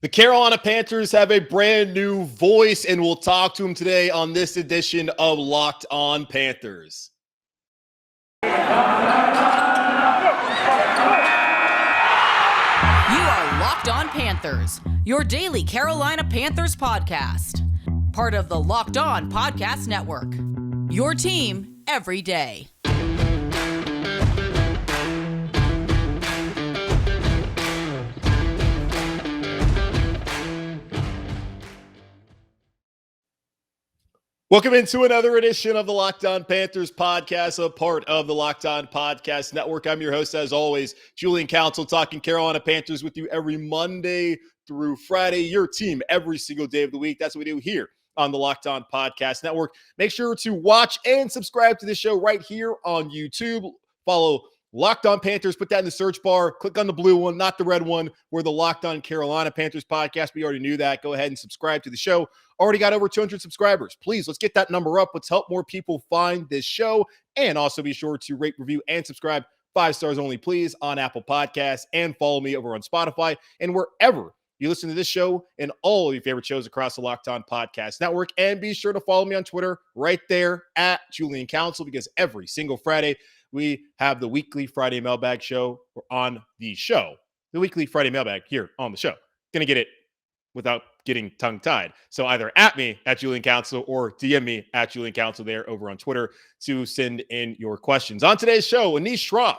The Carolina Panthers have a brand new voice, and we'll talk to him today on this edition of Locked On Panthers. You are Locked On Panthers, your daily Carolina Panthers podcast. Part of the Locked On Podcast Network. Your team every day. Welcome into another edition of the Locked On Panthers podcast, a part of the Locked On Podcast Network. I'm your host, as always, Julian Council, talking Carolina Panthers with you every Monday through Friday, your team every single day of the week. That's what we do here on the Locked On Podcast Network. Make sure to watch and subscribe to the show right here on YouTube. Follow Locked On Panthers, put that in the search bar, click on the blue one, not the red one. We're the Locked On Carolina Panthers podcast. We already knew that. Go ahead and subscribe to the show. Already got over 200 subscribers. Please, let's get that number up. Let's help more people find this show. And also be sure to rate, review, and subscribe. 5 stars only, please, on Apple Podcasts. And follow me over on Spotify and wherever you listen to this show and all of your favorite shows across the Locked On Podcast Network. And be sure to follow me on Twitter right there at Julian Council, because every single Friday we have the weekly Friday mailbag show on the show. The weekly Friday mailbag here on the show. Gonna get it without getting tongue-tied. So either at me at Julian Council or DM me at Julian Council there over on Twitter to send in your questions. On today's show, Anish Shroff.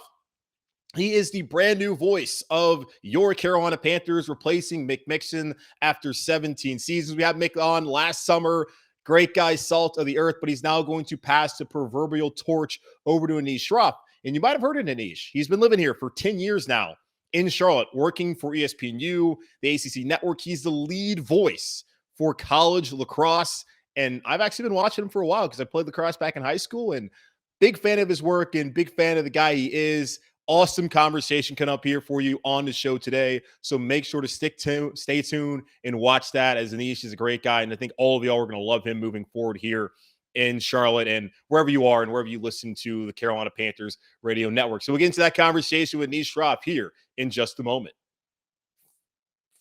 He is the brand new voice of your Carolina Panthers, replacing Mick Mixon after 17 seasons. We had Mick on last summer. Great guy, salt of the earth, but he's now going to pass the proverbial torch over to Anish Shroff. And you might have heard of Anish. He's been living here for 10 years now in Charlotte, working for ESPN, the ACC network. He's the lead voice for college lacrosse. And I've actually been watching him for a while because I played lacrosse back in high school, and big fan of his work and big fan of the guy he is. Awesome conversation coming up here for you on the show today. So make sure to stay tuned and watch that, as Anish is a great guy. And I think all of y'all are going to love him moving forward here in Charlotte and wherever you are and wherever you listen to the Carolina Panthers radio network. So we'll get into that conversation with Anish Shroff here in just a moment.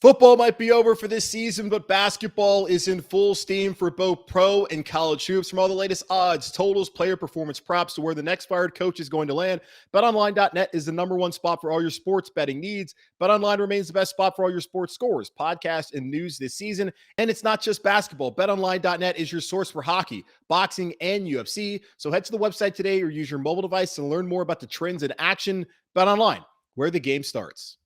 Football might be over for this season, but basketball is in full steam for both pro and college hoops. From all the latest odds, totals, player performance props to where the next fired coach is going to land, BetOnline.net is the number one spot for all your sports betting needs. BetOnline remains the best spot for all your sports scores, podcasts, and news this season. And it's not just basketball. BetOnline.net is your source for hockey, boxing, and UFC. So head to the website today or use your mobile device to learn more about the trends in action. BetOnline, where the game starts.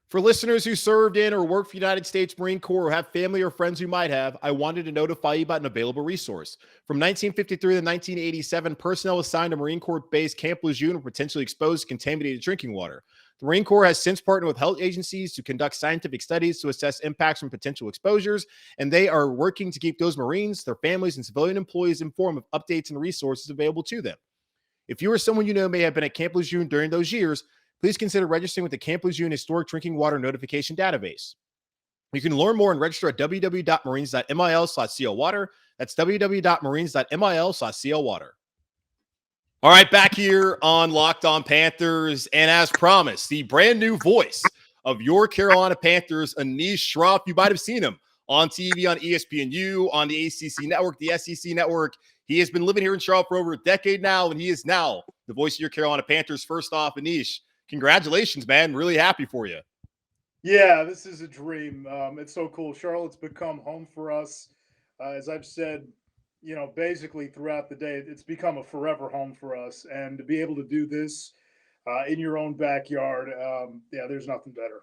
For listeners who served in or worked for the United States Marine Corps or have family or friends who might have, I wanted to notify you about an available resource. From 1953 to 1987, personnel assigned to Marine Corps base Camp Lejeune were potentially exposed to contaminated drinking water. The Marine Corps has since partnered with health agencies to conduct scientific studies to assess impacts from potential exposures, and they are working to keep those Marines, their families, and civilian employees informed of updates and resources available to them. If you or someone you know may have been at Camp Lejeune during those years, please consider registering with the Camp Lejeune Historic Drinking Water Notification Database. You can learn more and register at www.marines.mil/clwater. That's www.marines.mil/clwater. All right, back here on Locked On Panthers, and as promised, the brand new voice of your Carolina Panthers, Anish Shroff. You might have seen him on TV, on ESPN, on the ACC network, the SEC network. He has been living here in Charlotte for over a decade now, and he is now the voice of your Carolina Panthers. First off, Anish, congratulations, man. Really happy for you. Yeah, this is a dream. It's so cool. Charlotte's become home for us. As I've said, basically throughout the day, it's become a forever home for us. And to be able to do this in your own backyard, there's nothing better.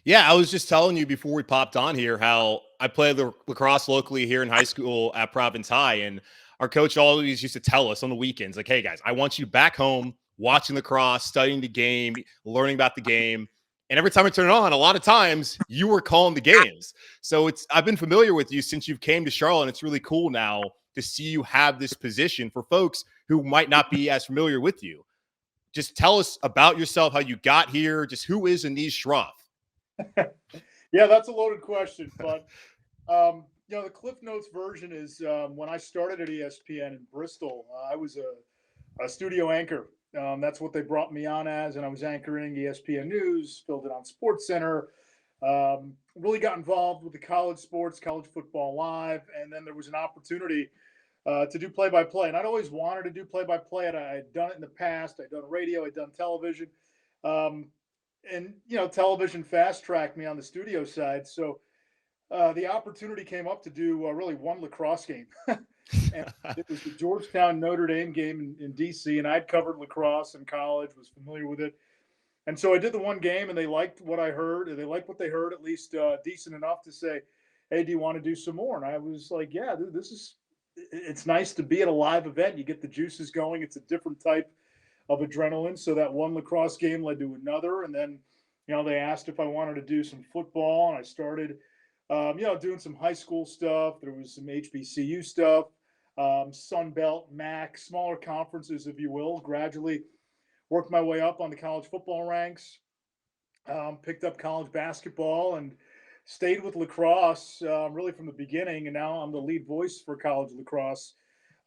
Yeah, I was just telling you before we popped on here how I played lacrosse locally here in high school at Province High. And our coach always used to tell us on the weekends, like, hey, guys, I want you back home watching lacrosse, studying the game, learning about the game. And every time I turn it on, a lot of times you were calling the games. So I've been familiar with you since you came to Charlotte, and it's really cool now to see you have this position for folks who might not be as familiar with you. Just tell us about yourself, how you got here, just who is Anish Shroff? Yeah, that's a loaded question, but the Cliff Notes version is when I started at ESPN in Bristol, I was a studio anchor. That's what they brought me on as, and I was anchoring ESPN News, filled it on SportsCenter, Really got involved with the college sports, college football live, and then there was an opportunity to do play-by-play. And I'd always wanted to do play-by-play. And I had done it in the past. I'd done radio. I'd done television. Um, and, television fast-tracked me on the studio side. So the opportunity came up to do really one lacrosse game. And it was the Georgetown Notre Dame game in D.C. And I'd covered lacrosse in college, was familiar with it. And so I did the one game, and they liked what I heard. And they liked what they heard, at least decent enough to say, "Hey, do you want to do some more?" And I was like, "Yeah, this is. It's nice to be at a live event. You get the juices going. It's a different type of adrenaline." So that one lacrosse game led to another, and then, they asked if I wanted to do some football, and I started, doing some high school stuff. There was some HBCU stuff, Sun Belt, MAC, smaller conferences, if you will. Gradually worked my way up on the college football ranks, picked up college basketball, and stayed with lacrosse really from the beginning. And now I'm the lead voice for college lacrosse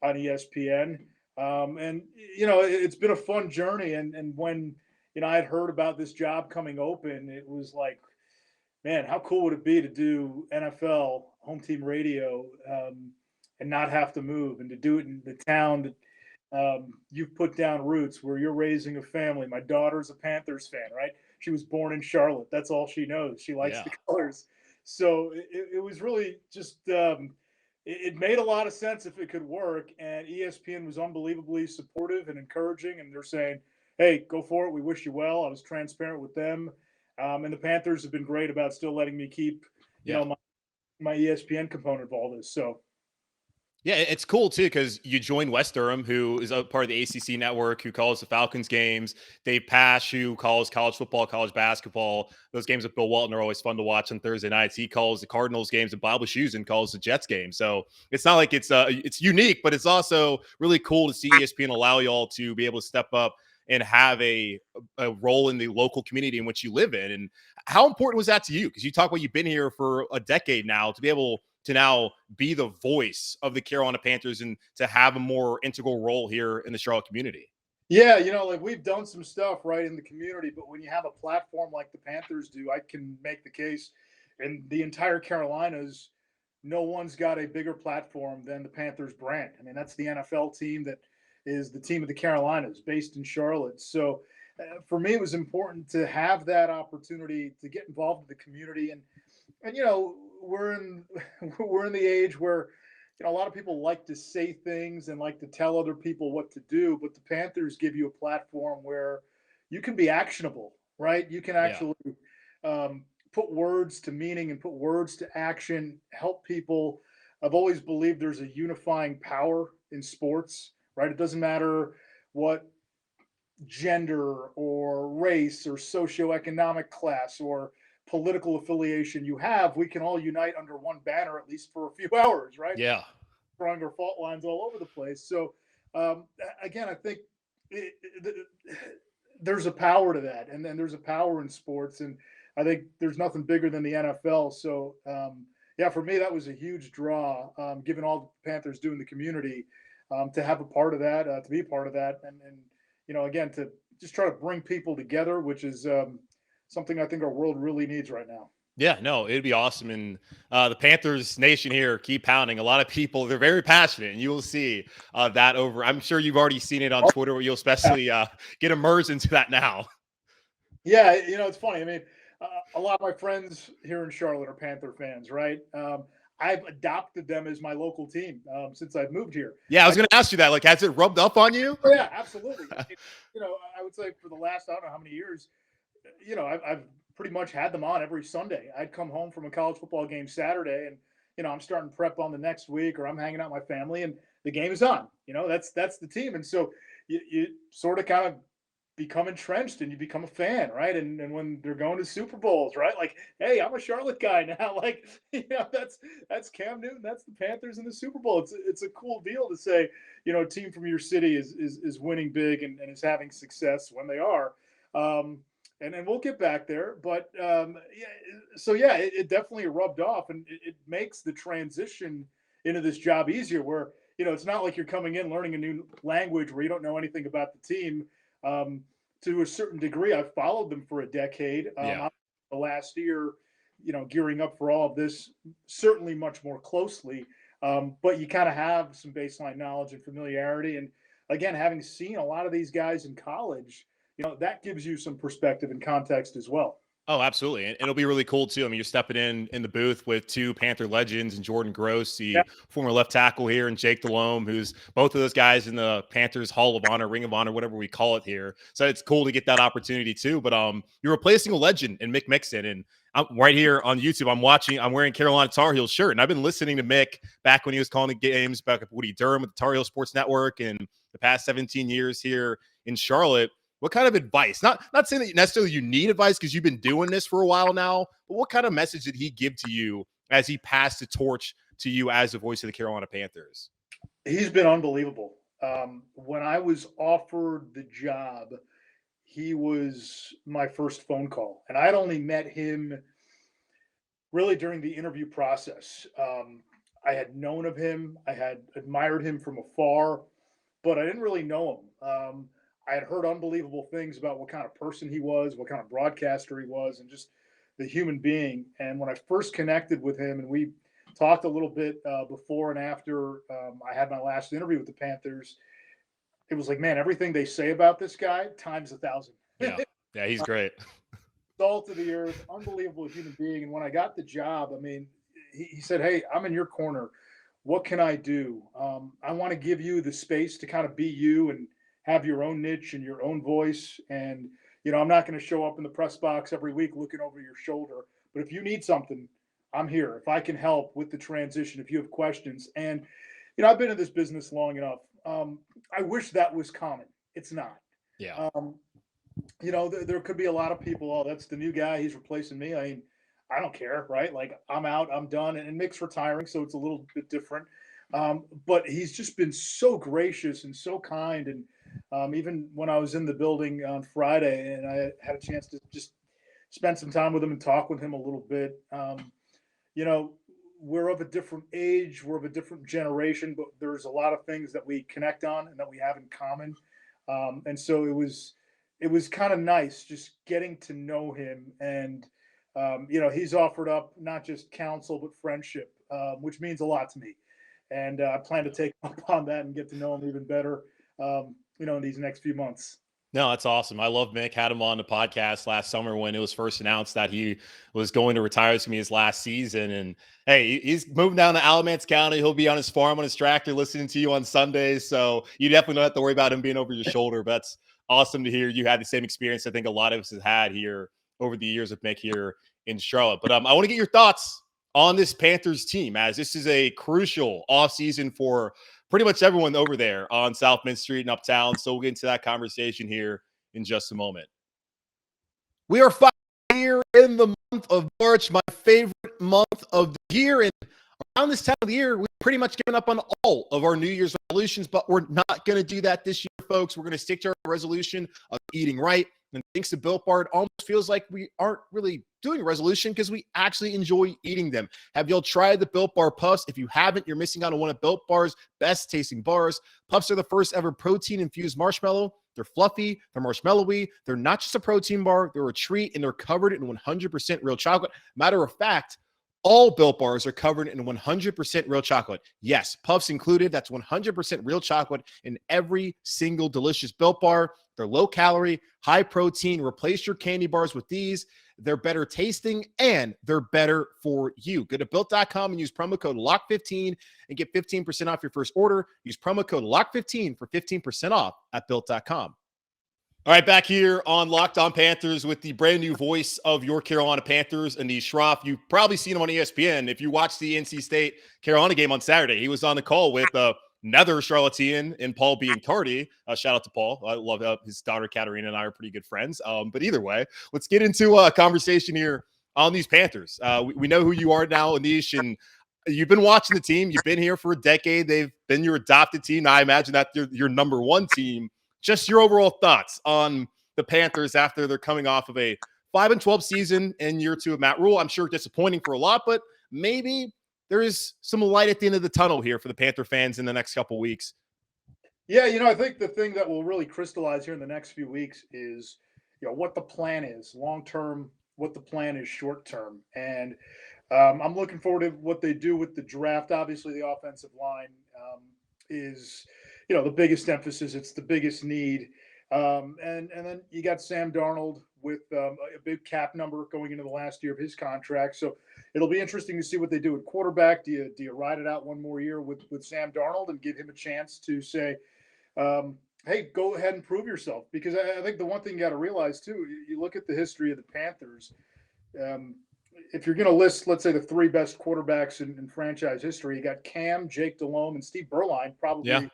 on ESPN. And, it's been a fun journey. And when, I had heard about this job coming open, it was like, man, how cool would it be to do NFL home team radio and not have to move, and to do it in the town that you've put down roots, where you're raising a family. My daughter's a Panthers fan, right? She was born in Charlotte. That's all she knows. She likes the colors. So it was really just, it made a lot of sense if it could work. And ESPN was unbelievably supportive and encouraging. And they're saying, "Hey, go for it. We wish you well." I was transparent with them. And the Panthers have been great about still letting me keep, my ESPN component of all this. So Yeah, it's cool too because you joined West Durham, who is a part of the ACC network, who calls the Falcons games. Dave Pasch, who calls college football, college basketball. Those games with Bill Walton are always fun to watch on Thursday nights. He calls the Cardinals games, and Bob Wischusen calls the Jets game. So it's not like it's unique, but it's also really cool to see ESPN allow y'all to be able to step up and have a role in the local community in which you live in. And how important was that to you? Because you talk about you've been here for a decade now, to be able to now be the voice of the Carolina Panthers and to have a more integral role here in the Charlotte community. yeah, like we've done some stuff right in the community, but when you have a platform like the Panthers do, I can make the case in the entire Carolinas, no one's got a bigger platform than the Panthers brand. I mean, that's the NFL team that is the team of the Carolinas, based in Charlotte. So for me, it was important to have that opportunity to get involved in the community. And we're in we're in the age where a lot of people like to say things and like to tell other people what to do, but the Panthers give you a platform where you can be actionable, right? You can actually put words to meaning and put words to action, help people. I've always believed there's a unifying power in sports, right? It doesn't matter what gender or race or socioeconomic class or political affiliation you have, we can all unite under one banner, at least for a few hours, right? Yeah. Stronger fault lines all over the place. So, again, I think there's a power to that. And then there's a power in sports. And I think there's nothing bigger than the NFL. So, yeah, for me, that was a huge draw, given all the Panthers do in the community, to have a part of that, to be a part of that. And again, to just try to bring people together, which is something I think our world really needs right now. Yeah, no, it'd be awesome. And the Panthers Nation here, keep pounding. A lot of people, they're very passionate, and you will see that over. I'm sure you've already seen it on Twitter, where you'll especially get immersed into that now. Yeah, it's funny. I mean, a lot of my friends here in Charlotte are Panther fans, right? I've adopted them as my local team since I've moved here. Yeah, I was going to ask you that. Like, has it rubbed up on you? Oh, yeah, absolutely. I mean, I would say for the last, I don't know how many years, I've pretty much had them on every Sunday. I'd come home from a college football game Saturday, and I'm starting prep on the next week, or I'm hanging out with my family, and the game is on. That's the team. And so you sort of kind of become entrenched, and you become a fan, right? And when they're going to Super Bowls, right? Like, hey, I'm a Charlotte guy now. Like, that's Cam Newton, that's the Panthers in the Super Bowl. It's a cool deal to say, a team from your city is winning big and is having success when they are. And we'll get back there, but it definitely rubbed off, and it makes the transition into this job easier. Where it's not like you're coming in learning a new language where you don't know anything about the team. To a certain degree, I've followed them for a decade. The last year, gearing up for all of this, certainly much more closely. But you kind of have some baseline knowledge and familiarity. And again, having seen a lot of these guys in college, that gives you some perspective and context as well. Oh, absolutely. And it'll be really cool too. I mean, you're stepping in the booth with two Panther legends and Jordan Gross, Yeah. the former left tackle here, and Jake Delhomme, who's both of those guys in the Panthers Hall of Honor, Ring of Honor, whatever we call it here. So it's cool to get that opportunity too. But you're replacing a legend in Mick Mixon. And I'm right here on YouTube. I'm wearing Carolina Tar Heels shirt. And I've been listening to Mick back when he was calling the games back at Woody Durham with the Tar Heel Sports Network and the past 17 years here in Charlotte. What kind of advice? Not saying that necessarily you need advice because you've been doing this for a while now, but what kind of message did he give to you as he passed the torch to you as the voice of the Carolina Panthers? He's been unbelievable. When I was offered the job, he was my first phone call, and I'd only met him really during the interview process. I had known of him, I had admired him from afar, but I didn't really know him. I had heard unbelievable things about what kind of person he was, what kind of broadcaster he was, and just the human being. And when I first connected with him, and we talked a little bit before and after I had my last interview with the Panthers, it was like, man, everything they say about this guy times 1,000. Yeah, he's great. Salt of the earth, unbelievable human being. And when I got the job, I mean, he said, "Hey, I'm in your corner. What can I do? I want to give you the space to kind of be you and have your own niche and your own voice. And, I'm not going to show up in the press box every week looking over your shoulder. But if you need something, I'm here. If I can help with the transition, if you have questions." And, I've been in this business long enough. I wish that was common. It's not. Yeah. There could be a lot of people, oh, that's the new guy. He's replacing me. I mean, I don't care, right? Like, I'm out, I'm done. And Mick's retiring, so it's a little bit different. But he's just been so gracious and so kind. And even when I was in the building on Friday and I had a chance to just spend some time with him and talk with him a little bit, we're of a different age, we're of a different generation, but there's a lot of things that we connect on and that we have in common. And so it was kind of nice just getting to know him. And, he's offered up not just counsel, but friendship, which means a lot to me. And I plan to take up on that and get to know him even better, in these next few months. No, that's awesome. I love Mick. Had him on the podcast last summer when it was first announced that he was going to retire. It's going to be his last season. And hey, he's moving down to Alamance County. He'll be on his farm on his tractor listening to you on Sundays. So you definitely don't have to worry about him being over your shoulder. But that's awesome to hear. You had the same experience I think a lot of us have had here over the years with Mick here in Charlotte. But I want to get your thoughts on this Panthers team, as this is a crucial offseason for pretty much everyone over there on South Main Street and Uptown. So we'll get into that conversation here in just a moment. We are here in the month of March, my favorite month of the year. And around this time of the year, we've pretty much given up on all of our New Year's resolutions, but we're not going to do that this year, folks. We're going to stick to our resolution of eating right. And thanks to Built Bar, it almost feels like we aren't really doing a resolution because we actually enjoy eating them. Have y'all tried the Built Bar Puffs? If you haven't, you're missing out on one of Built Bar's best tasting bars. Puffs are the first ever protein-infused marshmallow. They're fluffy, they're marshmallowy. They're not just a protein bar, they're a treat, and they're covered in 100% real chocolate. Matter of fact, all Built Bars are covered in 100% real chocolate. Yes, Puffs included. That's 100% real chocolate in every single delicious Built Bar. They're low calorie, high protein. Replace your candy bars with these. They're better tasting and they're better for you. Go to built.com and use promo code LOCK15 and get 15% off your first order. Use promo code LOCK15 for 15% off at built.com. All right, back here on Locked On Panthers with the brand new voice of your Carolina Panthers, Anish Shroff. You've probably seen him on ESPN. If you watched the NC State Carolina game on Saturday, he was on the call with another Charlottean and Paul Biancardi. Shout out to Paul. I love his daughter Katerina and I are pretty good friends. But either way, let's get into a conversation here on these Panthers. We know who you are now, Anish, and you've been watching the team. You've been here for a decade. They've been your adopted team. Now, I imagine that they're your number one team. Just your overall thoughts on the Panthers after they're coming off of a 5-12 season in year two of Matt Rule. I'm sure disappointing for a lot, but maybe there is some light at the end of the tunnel here for the Panther fans in the next couple weeks. Yeah, I think the thing that will really crystallize here in the next few weeks is, what the plan is long term what the plan is short term. And I'm looking forward to what they do with the draft. Obviously, the offensive line is, the biggest emphasis. It's the biggest need. And then you got Sam Darnold with a big cap number going into the last year of his contract. So it'll be interesting to see what they do at quarterback. Do you ride it out one more year with Sam Darnold and give him a chance to say, hey, go ahead and prove yourself? Because I think the one thing you got to realize too, you look at the history of the Panthers. If you're going to list, let's say, the three best quarterbacks in franchise history, you got Cam, Jake Delhomme, and Steve Berline, probably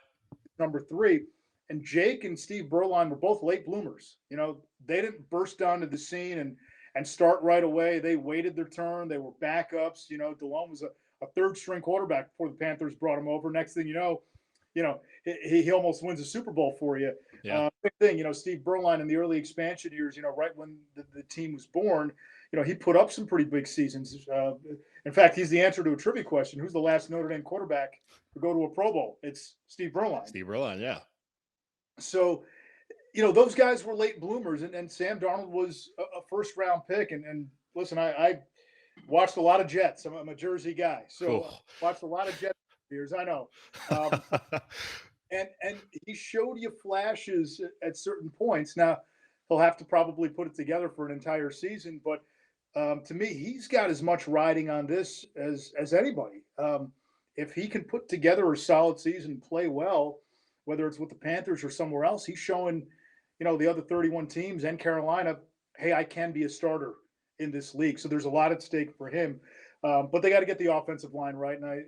number three. And Jake and Steve Berline were both late bloomers. They didn't burst onto the scene and start right away. They waited their turn. They were backups. Delhomme was a third-string quarterback before the Panthers brought him over. Next thing you know, he almost wins a Super Bowl for you. Yeah. Big thing, Steve Berline in the early expansion years, right when the team was born, he put up some pretty big seasons. In fact, he's the answer to a trivia question. Who's the last Notre Dame quarterback to go to a Pro Bowl? It's Steve Berline. Steve Berline, yeah. So, those guys were late bloomers, and Sam Darnold was a first-round pick. And listen, I watched a lot of Jets. I'm a Jersey guy, so watched a lot of Jets years. I know. And he showed you flashes at certain points. Now, he'll have to probably put it together for an entire season, but to me, he's got as much riding on this as anybody. If he can put together a solid season, play well, whether it's with the Panthers or somewhere else, he's showing, the other 31 teams and Carolina, hey, I can be a starter in this league. So there's a lot at stake for him. But they got to get the offensive line right. And I,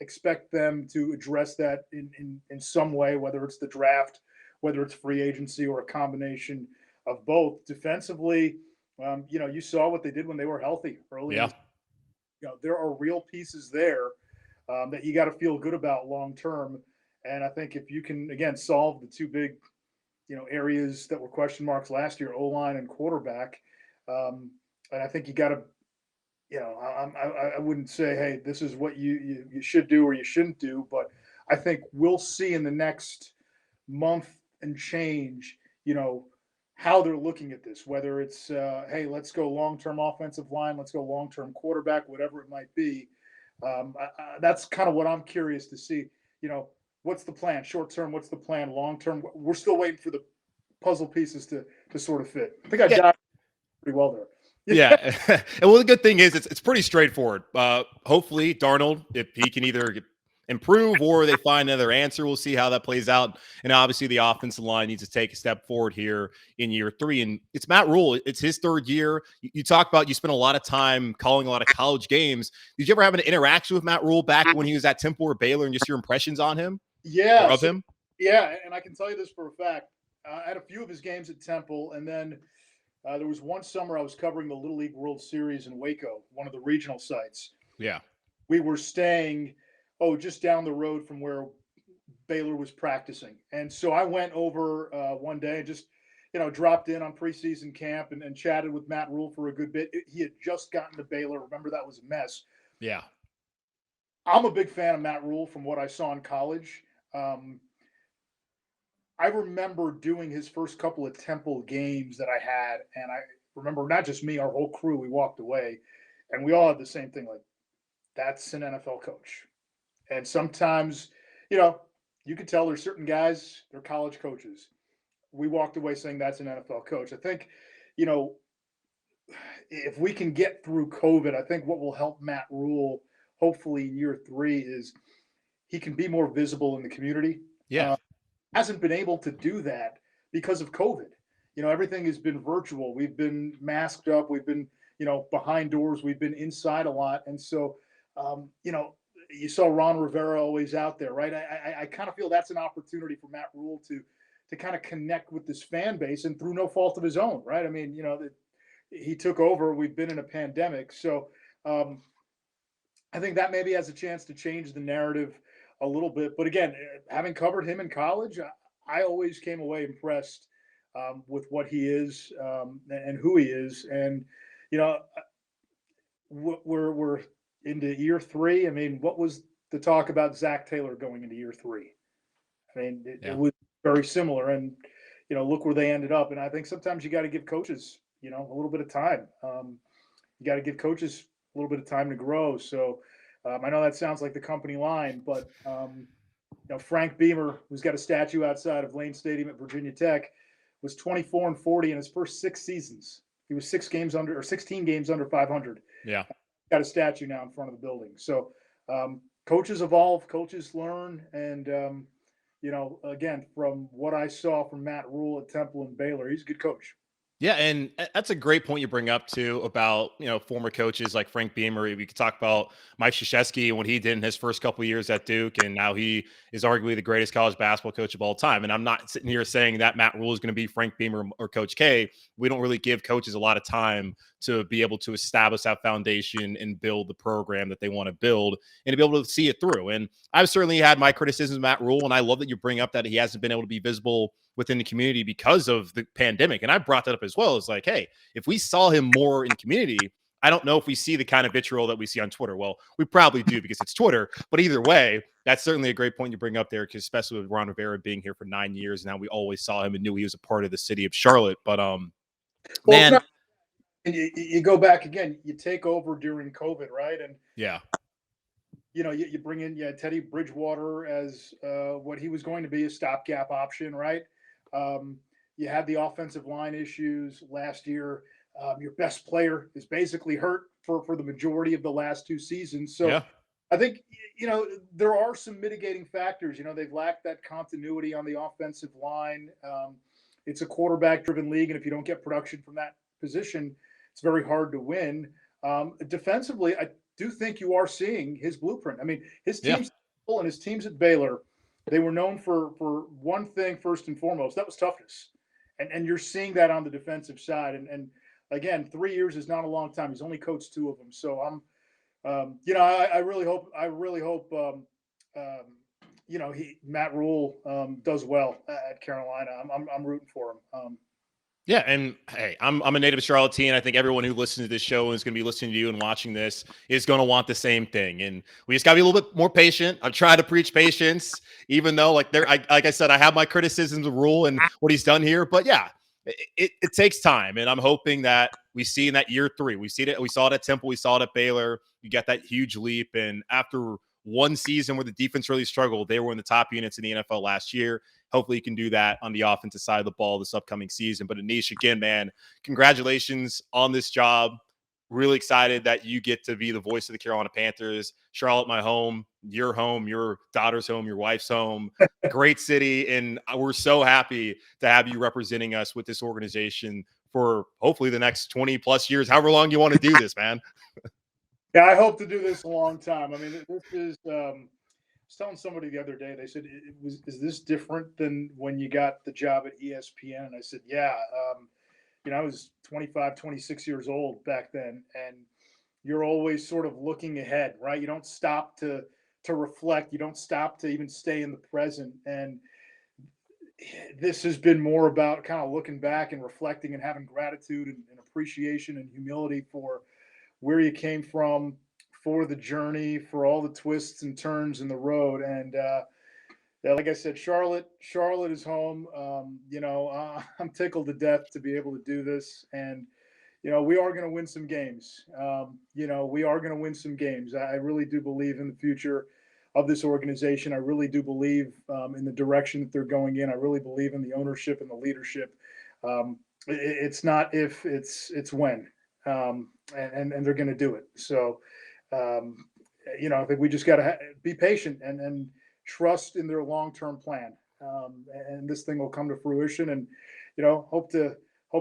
expect them to address that in some way, whether it's the draft, whether it's free agency, or a combination of both. Defensively, you saw what they did when they were healthy early. Yeah. There are real pieces there that you got to feel good about long term. And I think if you can, again, solve the two big, areas that were question marks last year, O-line and quarterback, and I think you got to, I wouldn't say, hey, this is what you should do or you shouldn't do, but I think we'll see in the next month and change, how they're looking at this, whether it's, hey, let's go long-term offensive line, let's go long-term quarterback, whatever it might be. That's kind of what I'm curious to see. What's the plan short-term? What's the plan long-term? We're still waiting for the puzzle pieces to sort of fit. I think I died pretty well there. Yeah. And the good thing is it's pretty straightforward. Hopefully Darnold, if he can either improve or they find another answer, we'll see how that plays out. And obviously the offensive line needs to take a step forward here in year 3. And it's Matt Rule. It's his third year. You talk about, you spent a lot of time calling a lot of college games. Did you ever have an interaction with Matt Rule back when he was at Temple or Baylor, and just your impressions on him? Yeah. Of him? Yeah. And I can tell you this for a fact. I had a few of his games at Temple, and then there was one summer I was covering the Little League World Series in Waco, one of the regional sites. Yeah. We were staying, just down the road from where Baylor was practicing. And so I went over one day and just, dropped in on preseason camp and chatted with Matt Rule for a good bit. He had just gotten to Baylor. Remember, that was a mess. Yeah. I'm a big fan of Matt Rule from what I saw in college. I remember doing his first couple of Temple games that I had, and I remember not just me, our whole crew, we walked away, and we all had the same thing, like, that's an NFL coach. And sometimes, you could tell there's certain guys, they're college coaches. We walked away saying that's an NFL coach. I think, if we can get through COVID, I think what will help Matt Rule, hopefully in year 3, is he can be more visible in the community. Yeah. Hasn't been able to do that because of COVID. Everything has been virtual. We've been masked up. We've been, behind doors. We've been inside a lot. And so, you saw Ron Rivera always out there, right? I kind of feel that's an opportunity for Matt Rule to kind of connect with this fan base, and through no fault of his own, right? I mean, he took over. We've been in a pandemic. So I think that maybe has a chance to change the narrative a little bit. But again, having covered him in college, I always came away impressed with what he is and who he is. And, we're into year 3. I mean, what was the talk about Zach Taylor going into year 3? I mean, it was very similar. And, look where they ended up. And I think sometimes you got to give coaches, a little bit of time. You got to give coaches a little bit of time to grow. So I know that sounds like the company line, but Frank Beamer, who's got a statue outside of Lane Stadium at Virginia Tech, was 24-40 in his first 6 seasons. He was 16 games under 500. Yeah. Got a statue now in front of the building. So coaches evolve, coaches learn. And, again, from what I saw from Matt Rule at Temple and Baylor, he's a good coach. Yeah, and that's a great point you bring up too about former coaches like Frank Beamer. We could talk about Mike Krzyzewski and what he did in his first couple of years at Duke, and now he is arguably the greatest college basketball coach of all time. And I'm not sitting here saying that Matt Rule is going to be Frank Beamer or Coach K. We don't really give coaches a lot of time to be able to establish that foundation and build the program that they want to build and to be able to see it through. And I've certainly had my criticisms of Matt Rule, and I love that you bring up that he hasn't been able to be visible within the community because of the pandemic. And I brought that up as well. It's like, hey, if we saw him more in community, I don't know if we see the kind of vitriol that we see on Twitter. Well, we probably do because it's Twitter. But either way, that's certainly a great point you bring up there, because especially with Ron Rivera being here for 9 years now, we always saw him and knew he was a part of the city of Charlotte. But man, and you go back again, you take over during COVID, right? And yeah, you bring in Teddy Bridgewater as what he was going to be, a stopgap option, right? You had the offensive line issues last year. Your best player is basically hurt for the majority of the last 2 seasons. So I think, there are some mitigating factors. They've lacked that continuity on the offensive line. It's a quarterback-driven league, and if you don't get production from that position, it's very hard to win. Defensively, I do think you are seeing his blueprint. I mean, his teams and his teams at Baylor, they were known for one thing first and foremost. That was toughness. And you're seeing that on the defensive side. And again, 3 years is not a long time. He's only coached 2 of them. So I really hope Matt Rule does well at Carolina. I'm rooting for him. Yeah, and hey, I'm a native Charlottean. I think everyone who listens to this show and is going to be listening to you and watching this is going to want the same thing. And we just got to be a little bit more patient. I'm trying to preach patience, even though, like I said, I have my criticisms of Rule and what he's done here. But yeah, it takes time, and I'm hoping that we see in that year 3. We saw it at Temple, we saw it at Baylor. You get that huge leap, and after one season where the defense really struggled, they were in the top units in the NFL last year. Hopefully you can do that on the offensive side of the ball this upcoming season. But Anish, again, man, congratulations on this job. Really excited that you get to be the voice of the Carolina Panthers. Charlotte, my home, your daughter's home, your wife's home. Great city, and we're so happy to have you representing us with this organization for hopefully the next 20-plus years, however long you want to do this, man. Yeah, I hope to do this a long time. I mean, this is I was telling somebody the other day, they said, is this different than when you got the job at ESPN? And I said, yeah. I was 25, 26 years old back then, and you're always sort of looking ahead, right? You don't stop to reflect. You don't stop to even stay in the present. And this has been more about kind of looking back and reflecting and having gratitude and appreciation and humility for where you came from, for the journey, for all the twists and turns in the road. And like I said, Charlotte is home. I'm tickled to death to be able to do this. And, we are going to win some games. We are going to win some games. I really do believe in the future of this organization. I really do believe in the direction that they're going in. I really believe in the ownership and the leadership. It's not if, it's when. And they're going to do it. So, I think we just got to be patient and trust in their long-term plan. And this thing will come to fruition, and, hope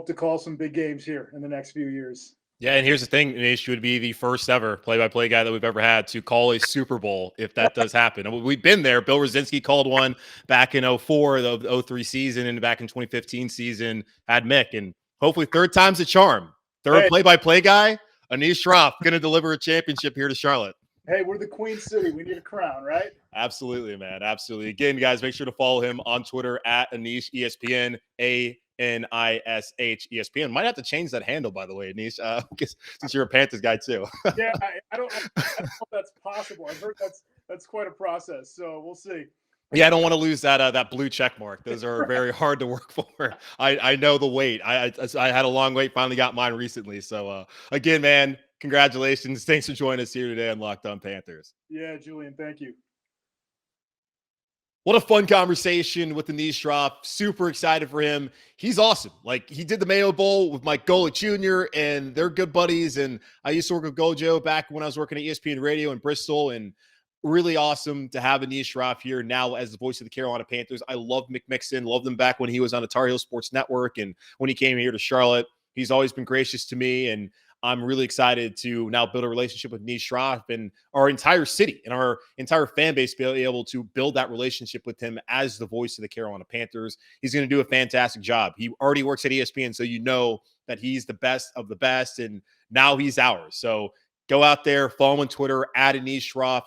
to call some big games here in the next few years. Yeah, and here's the thing, Anish would be the first ever play-by-play guy that we've ever had to call a Super Bowl if that does happen. And we've been there. Bill Rosinski called one back in 2004, the 03 season, and back in 2015 season had Mick. And hopefully third time's a charm. Third play-by-play guy, Anish Shroff, going to deliver a championship here to Charlotte. Hey, we're the Queen City. We need a crown, right? Absolutely, man. Absolutely. Again, guys, make sure to follow him on Twitter at Anish ESPN, ANISH ESPN. Might have to change that handle, by the way, Anish, since you're a Panthers guy too. Yeah, I don't know if that's possible. I've heard that's quite a process. So we'll see. Yeah, I don't want to lose that blue check mark. Those are very hard to work for. I know the wait. I had a long wait. Finally got mine recently. So again, man, congratulations. Thanks for joining us here today on Locked On Panthers. Yeah, Julian, thank you. What a fun conversation with Anish Shroff. Super excited for him. He's awesome. Like, he did the Mayo Bowl with Mike Golick Jr., and they're good buddies. And I used to work with Gojo back when I was working at ESPN Radio in Bristol, and really awesome to have Anish Shroff here now as the voice of the Carolina Panthers. I love Mick Mixon. Loved him back when he was on the Tar Heel Sports Network and when he came here to Charlotte. He's always been gracious to me, and I'm really excited to now build a relationship with Anish Shroff and our entire city and our entire fan base, be able to build that relationship with him as the voice of the Carolina Panthers. He's going to do a fantastic job. He already works at ESPN, so you know that he's the best of the best, and now he's ours. So go out there, follow him on Twitter at Anish Shroff,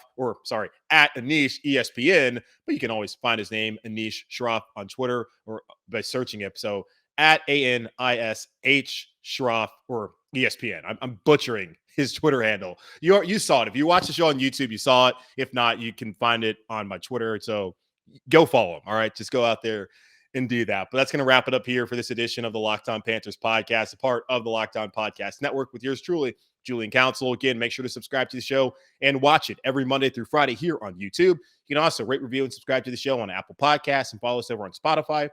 at Anish ESPN, but you can always find his name, Anish Shroff, on Twitter or by searching it. So at ANISH Shroff or ESPN. I'm butchering his Twitter handle. You saw it. If you watch the show on YouTube, you saw it. If not, you can find it on my Twitter. So go follow him. All right. Just go out there and do that. But that's going to wrap it up here for this edition of the Locked On Panthers podcast, a part of the Locked On Podcast Network with yours truly, Julian Council. Again, make sure to subscribe to the show and watch it every Monday through Friday here on YouTube. You can also rate, review, and subscribe to the show on Apple Podcasts and follow us over on Spotify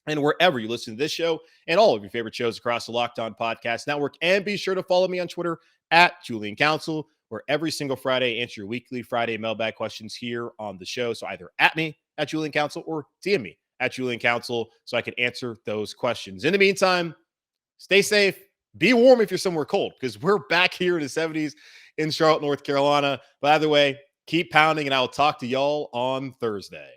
and wherever you listen to this show and all of your favorite shows across the Locked On Podcast Network. And be sure to follow me on Twitter at Julian Council, where every single Friday I answer your weekly Friday mailbag questions here on the show. So either at me at Julian Council or DM me at Julian Council so I can answer those questions. In the meantime, stay safe. Be warm if you're somewhere cold, because we're back here in the 70s in Charlotte, North Carolina. But either way, keep pounding, and I will talk to y'all on Thursday.